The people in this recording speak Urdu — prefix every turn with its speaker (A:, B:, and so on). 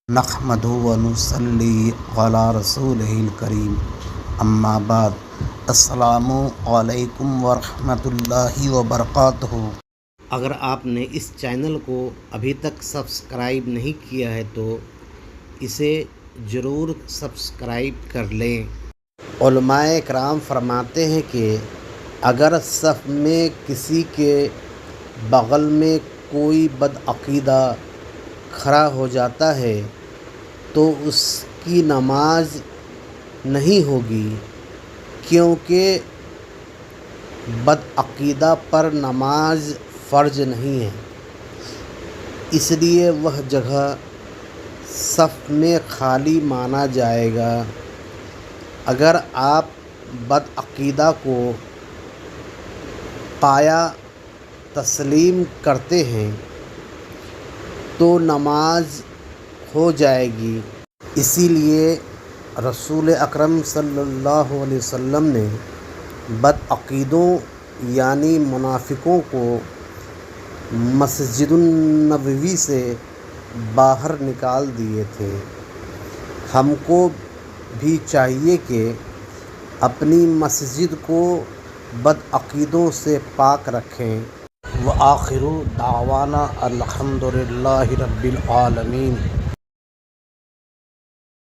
A: نحمدہ ونصلی علی رسولہ الکریم اما بعد السلام علیکم ورحمۃ اللہ وبرکاتہ۔ اگر آپ نے اس چینل کو ابھی تک سبسکرائب نہیں کیا ہے تو اسے ضرور سبسکرائب کر لیں۔ علماء کرام فرماتے ہیں کہ اگر صف میں کسی کے بغل میں کوئی بدعقیدہ کھڑا ہو جاتا ہے تو اس کی نماز نہیں ہوگی، کیونکہ بدعقیدہ پر نماز فرض نہیں ہے، اس لیے وہ جگہ صف میں خالی مانا جائے گا۔ اگر آپ بدعقیدہ کو پایا تسلیم کرتے ہیں تو نماز ہو جائے گی۔ اسی لیے رسول اکرم صلی اللہ علیہ وسلم نے بدعقیدوں یعنی منافقوں کو مسجد النبوی سے باہر نکال دیے تھے۔ ہم کو بھی چاہیے کہ اپنی مسجد کو بدعقیدوں سے پاک رکھیں۔ وآخر دعوانا الحمد للہ رب العالمین۔